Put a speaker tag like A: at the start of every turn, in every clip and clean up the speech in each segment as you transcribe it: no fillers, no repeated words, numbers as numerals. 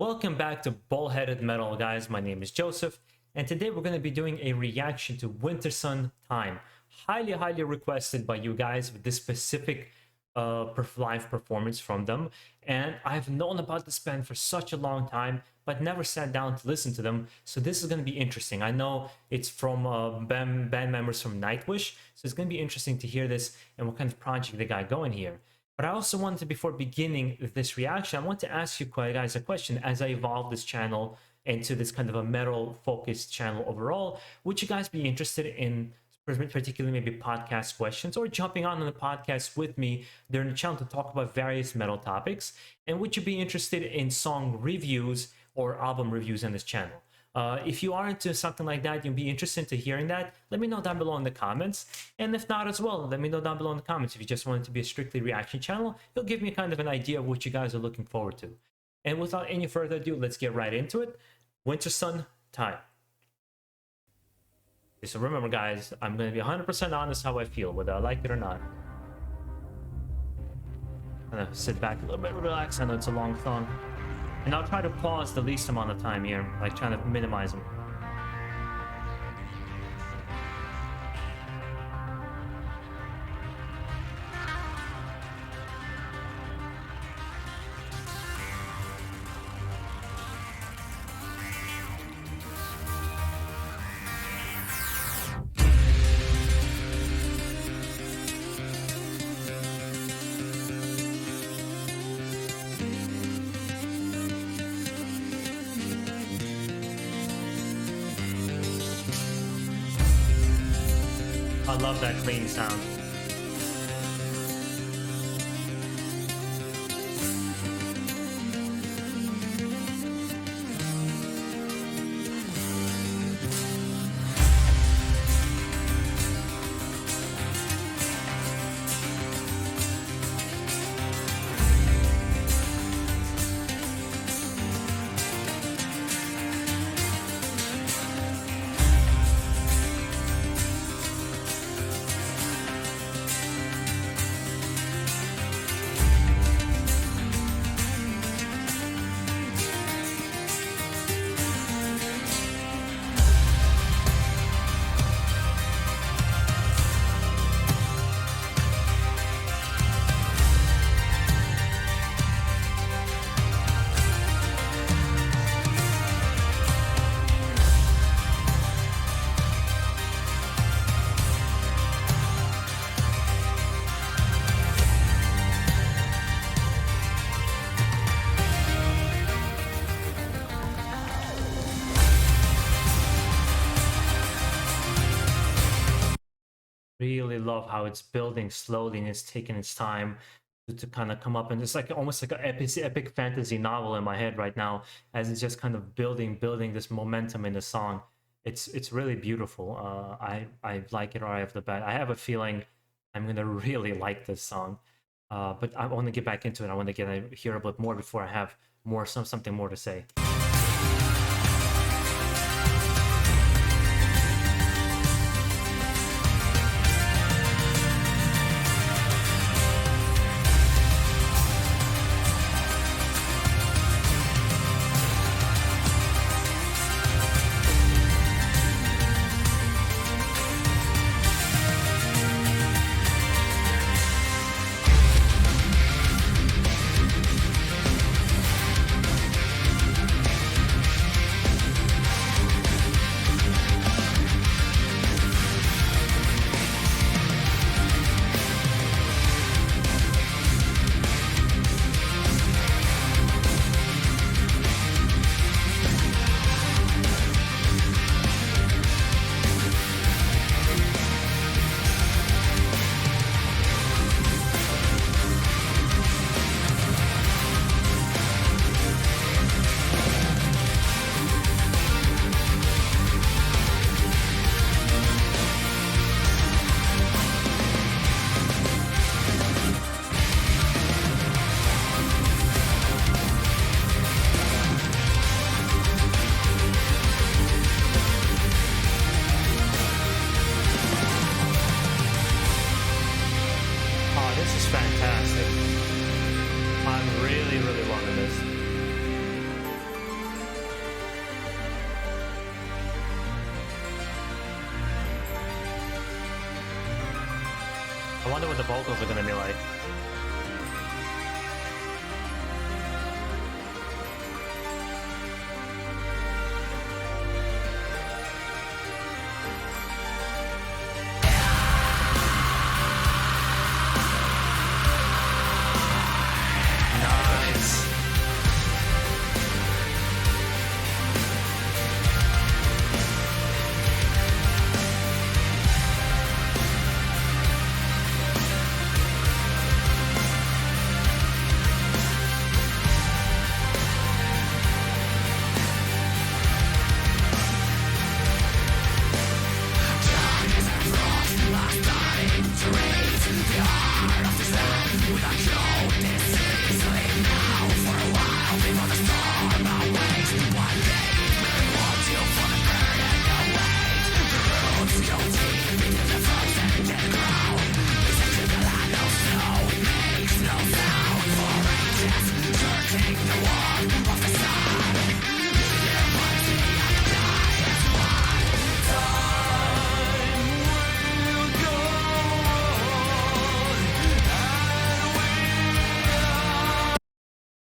A: Welcome back to BaldHeaded Metal, guys. My name is Joseph, and today we're going to be doing a reaction to Wintersun Time. Highly requested by you guys with this specific live performance from them. And I've known about this band for such a long time, but never sat down to listen to them. So this is going to be interesting. I know it's from band members from Nightwish, so it's going to be interesting to hear this and what kind of project they got going here. But I also wanted, before beginning this reaction, I want to ask you guys a question as I evolve this channel into this kind of a metal-focused channel overall. Would you guys be interested in particularly maybe podcast questions or jumping on the podcast with me during the channel to talk about various metal topics? And would you be interested in song reviews or album reviews on this channel? If you are into something like that, you'd be interested in hearing that, let me know down below in the comments. And if not as well, let me know down below in the comments. If you just want it to be a strictly reaction channel, it'll give me kind of an idea of what you guys are looking forward to. And without any further ado, let's get right into it. Wintersun Time. Okay, so remember guys, I'm going to be 100% honest how I feel, whether I like it or not. I'm going to sit back a little bit, relax. I know it's a long song. And I'll try to pause the least amount of time here, like trying to minimize them. I love that clean sound. Really love how it's building slowly and it's taking its time to kind of come up, and it's like almost like an epic fantasy novel in my head right now as it's just kind of building this momentum in the song. It's really beautiful. I like it right off the bat. I have a feeling I'm gonna really like this song, but I want to get back into it. I want to hear a bit more before I have something more to say. I wonder what the vocals are gonna be like.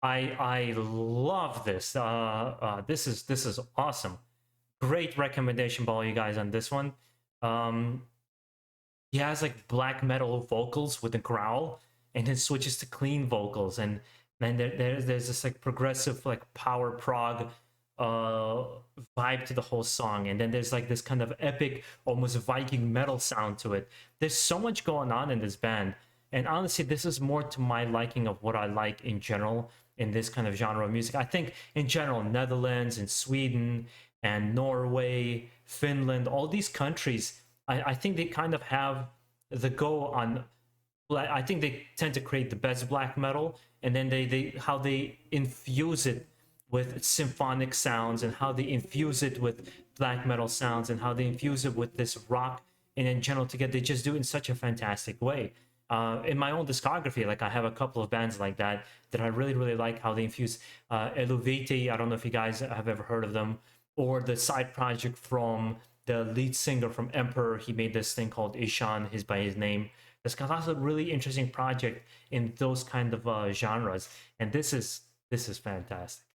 A: I love this. This is awesome. Great recommendation by all you guys on this one. He has like black metal vocals with a growl, and then switches to clean vocals, and then there's this like progressive like power prog vibe to the whole song, and then there's like this kind of epic, almost Viking metal sound to it. There's so much going on in this band, and honestly, this is more to my liking of what I like in general in this kind of genre of music. I think in general, Netherlands and Sweden and Norway, Finland, all these countries, I think they kind of have the go on. I think they tend to create the best black metal, and then they how they infuse it with symphonic sounds, and how they infuse it with black metal sounds, and how they infuse it with this rock, and in general together, they just do it in such a fantastic way. In my own discography, like I have a couple of bands like that I really like how they infuse Eluviti. I don't know if you guys have ever heard of them, or the side project from the lead singer from Emperor. He made this thing called Ishan, by his name. This that's a really interesting project in those kind of genres, and this is fantastic.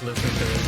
A: Listen to it.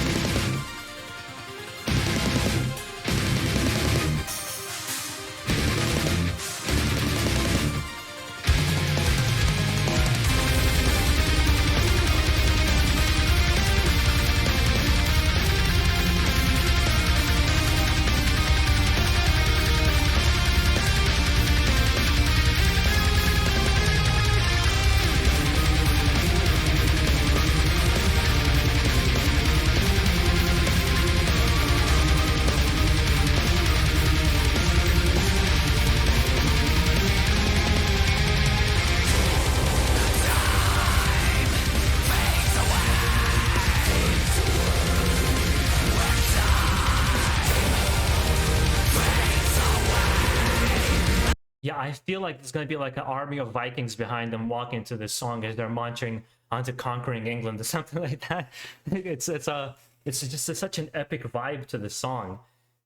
A: Yeah, I feel like there's going to be like an army of Vikings behind them walking to this song as they're marching onto conquering England or something like that. It's just such an epic vibe to the song,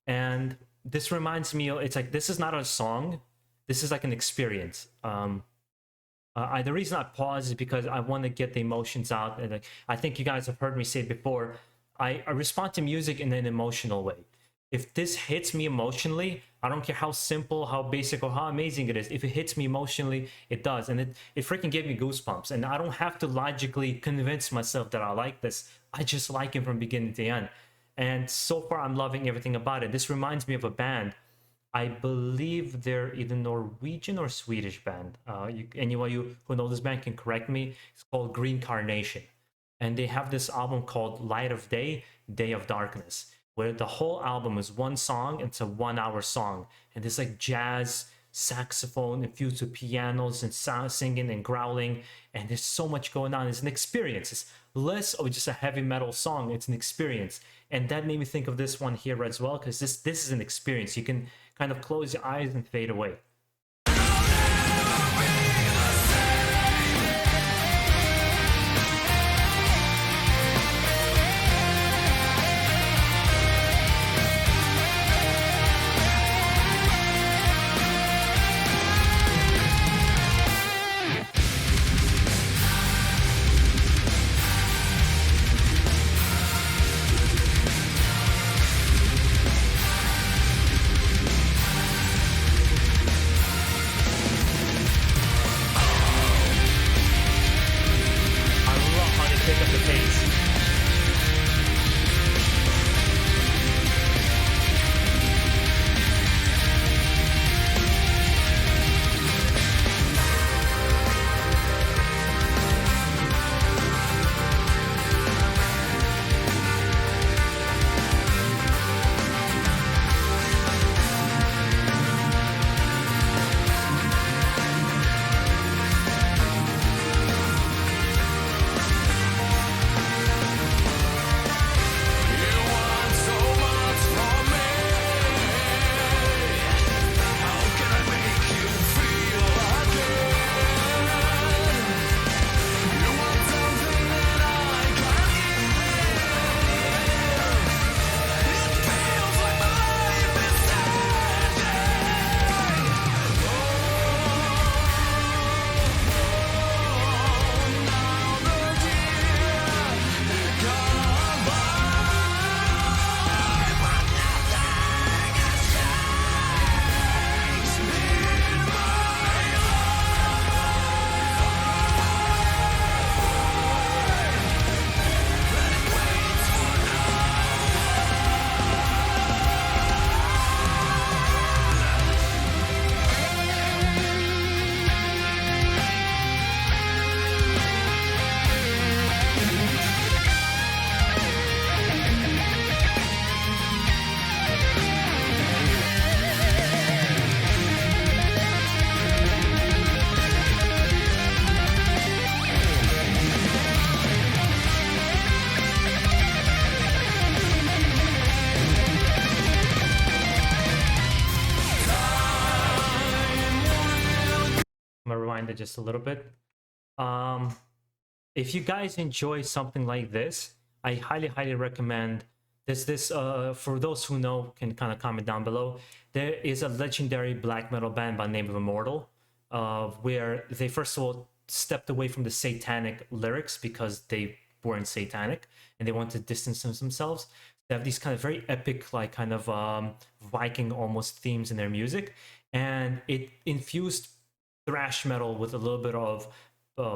A: and this reminds me. It's like this is not a song. This is like an experience. The reason I pause is because I want to get the emotions out, and I think you guys have heard me say before. I respond to music in an emotional way. If this hits me emotionally, I don't care how simple, how basic, or how amazing it is. If it hits me emotionally, it does. And it freaking gave me goosebumps. And I don't have to logically convince myself that I like this. I just like it from beginning to end. And so far, I'm loving everything about it. This reminds me of a band. I believe they're either Norwegian or Swedish band. Anyone who knows this band can correct me. It's called Green Carnation. And they have this album called Light of Day, Day of Darkness, where the whole album is one song. It's a 1 hour song. And it's like jazz, saxophone infused with pianos and sound, singing and growling. And there's so much going on. It's an experience. It's less of just a heavy metal song. It's an experience. And that made me think of this one here as well, because this is an experience. You can kind of close your eyes and fade away. I'm gonna rewind it just a little bit. If you guys enjoy something like this, I highly recommend this. For those who know, can kind of comment down below. There is a legendary black metal band by the name of Immortal, where they first of all stepped away from the satanic lyrics because they weren't satanic and they wanted to distance themselves. They have these kind of very epic, like kind of Viking almost themes in their music, and it infused thrash metal with a little bit of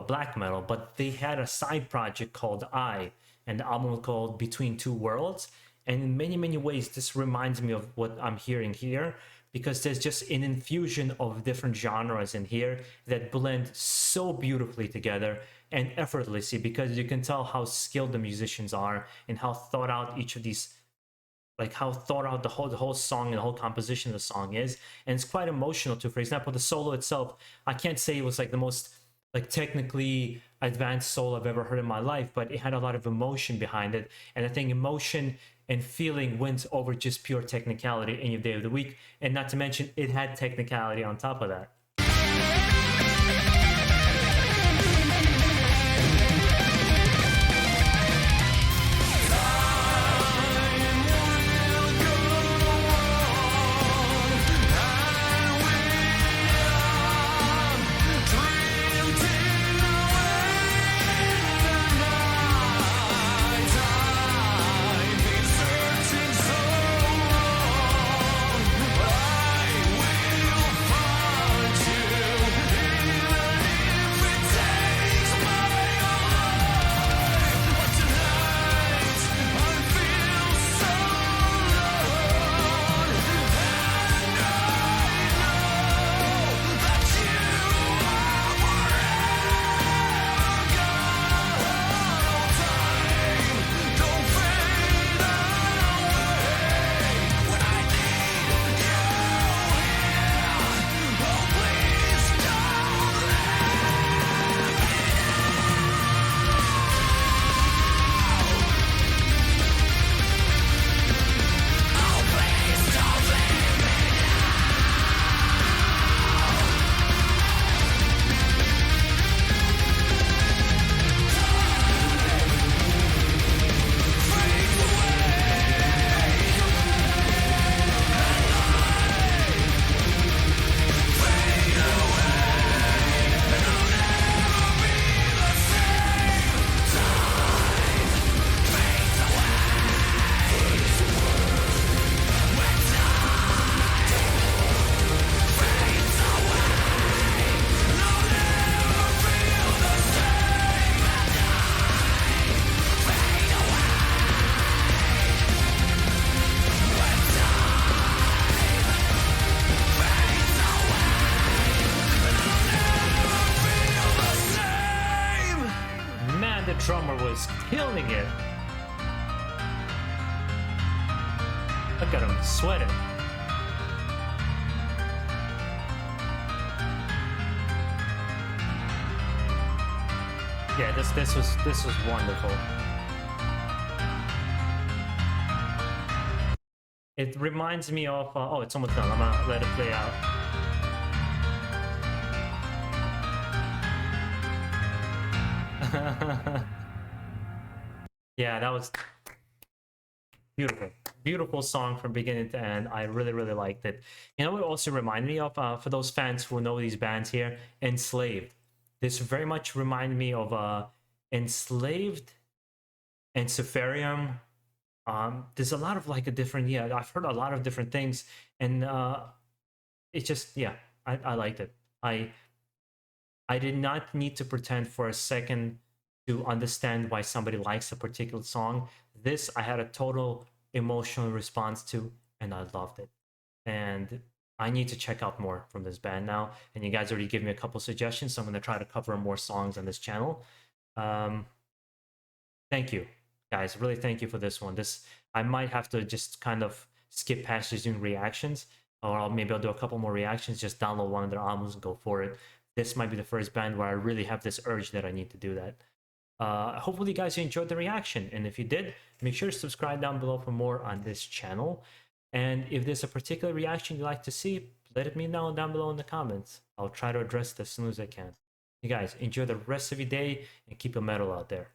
A: black metal. But they had a side project called and the album was called Between Two Worlds. And in many ways, this reminds me of what I'm hearing here, because there's just an infusion of different genres in here that blend so beautifully together and effortlessly, because you can tell how skilled the musicians are and how thought out each of these, like how thought out the whole song and the whole composition of the song is. And it's quite emotional too. For example, the solo itself, I can't say it was like the most like technically advanced solo I've ever heard in my life, but it had a lot of emotion behind it. And I think emotion and feeling wins over just pure technicality any day of the week. And not to mention, it had technicality on top of that. drummer was killing it. Look at him sweating. Yeah, this was wonderful. It reminds me of oh, it's almost done. I'm gonna let it play out. Yeah, that was beautiful. Beautiful song from beginning to end. I really liked it. You know what it also reminded me of, for those fans who know these bands here, Enslaved. This very much reminded me of Enslaved and Safarium. There's a lot of like a different, yeah, I've heard a lot of different things, and it just, yeah, I liked it. I did not need to pretend for a second to understand why somebody likes a particular song. This I had a total emotional response to, and I loved it. And I need to check out more from this band now. And you guys already gave me a couple suggestions, so I'm going to try to cover more songs on this channel. Thank you, guys. Really, thank you for this one. This I might have to just kind of skip past just doing reactions, or maybe I'll do a couple more reactions. Just download one of their albums and go for it. This might be the first band where I really have this urge that I need to do that. Hopefully you guys enjoyed the reaction, and if you did, make sure to subscribe down below for more on this channel. And if there's a particular reaction you'd like to see, let me know down below in the comments. I'll try to address it as soon as I can. You guys enjoy the rest of your day and keep your metal out there.